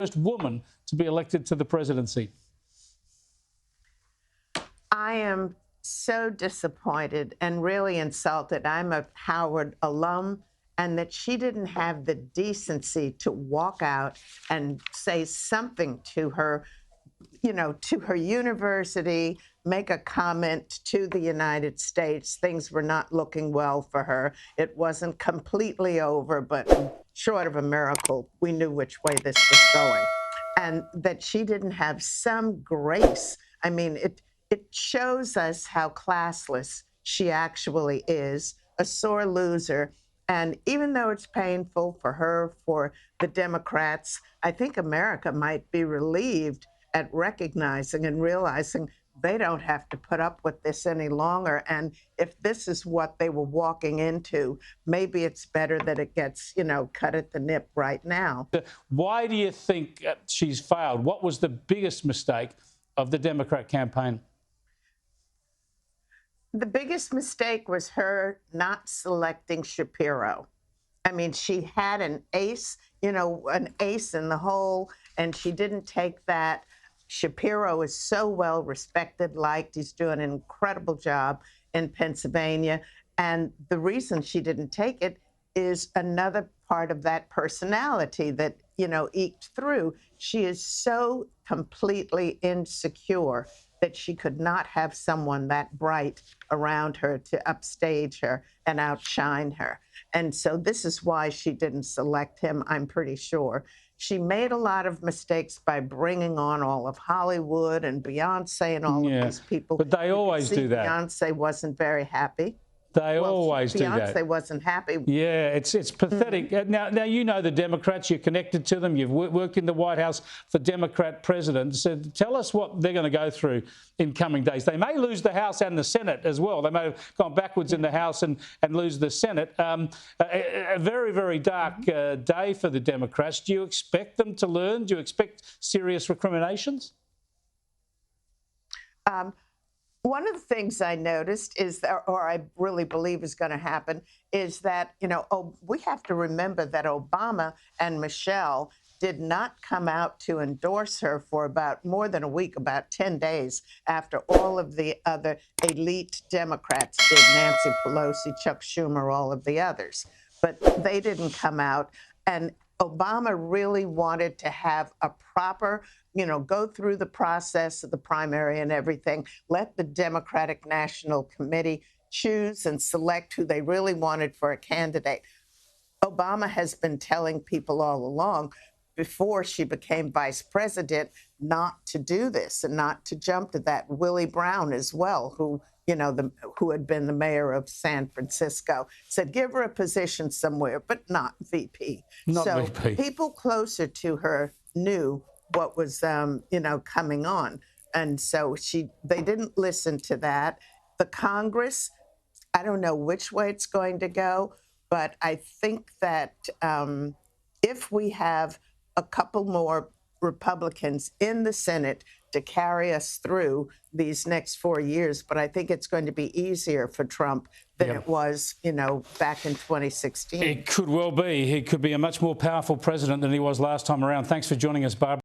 first woman to be elected to the presidency. I am so disappointed and really insulted. I'm a Howard alum, and that she didn't have the decency to walk out and say something to her, to her university, make a comment to the United States. Things were not looking well for her. It wasn't completely over, but short of a miracle, we knew which way this was going. And that she didn't have some grace. I mean, it shows us how classless she actually is, a sore loser. And even though it's painful for her, for the Democrats, I think America might be relieved at recognizing and realizing they don't have to put up with this any longer. And if this is what they were walking into, maybe it's better that it gets, cut at the nip right now. Why do you think she's failed? What was the biggest mistake of the Democrat campaign? The biggest mistake was her not selecting Shapiro. I mean, she had an ace in the hole, and she didn't take that. Shapiro is so well respected, liked. He's doing an incredible job in Pennsylvania. And the reason she didn't take it is another part of that personality that, eked through. She is so completely insecure that she could not have someone that bright around her to upstage her and outshine her. And so this is why she didn't select him, I'm pretty sure. She made a lot of mistakes by bringing on all of Hollywood and Beyonce and all of these people. But they always do that. Beyonce wasn't very happy. They always do that. Beyonce wasn't happy. Yeah, it's pathetic. Now you know the Democrats. You're connected to them. You've worked in the White House for Democrat presidents. So tell us what they're going to go through in coming days. They may lose the House and the Senate as well. They may have gone backwards in the House and lose the Senate. A very, very dark day for the Democrats. Do you expect them to learn? Do you expect serious recriminations? One of the things I noticed is that, or I really believe is going to happen, is that, we have to remember that Obama and Michelle did not come out to endorse her for about more than a week, about 10 days after all of the other elite Democrats did, Nancy Pelosi, Chuck Schumer, all of the others. But they didn't come out. And Obama really wanted to have a proper, go through the process of the primary and everything, let the Democratic National Committee choose and select who they really wanted for a candidate. Obama has been telling people all along, before she became vice president, not to do this and not to jump to that. Willie Brown as well, who had been the mayor of San Francisco, said, give her a position somewhere, but not VP. Not VP. People closer to her knew what was, coming on. And so they didn't listen to that. The Congress, I don't know which way it's going to go, but I think that if we have a couple more Republicans in the Senate to carry us through these next 4 years, but I think it's going to be easier for Trump than it was, back in 2016. It could well be. He could be a much more powerful president than he was last time around. Thanks for joining us, Barbara.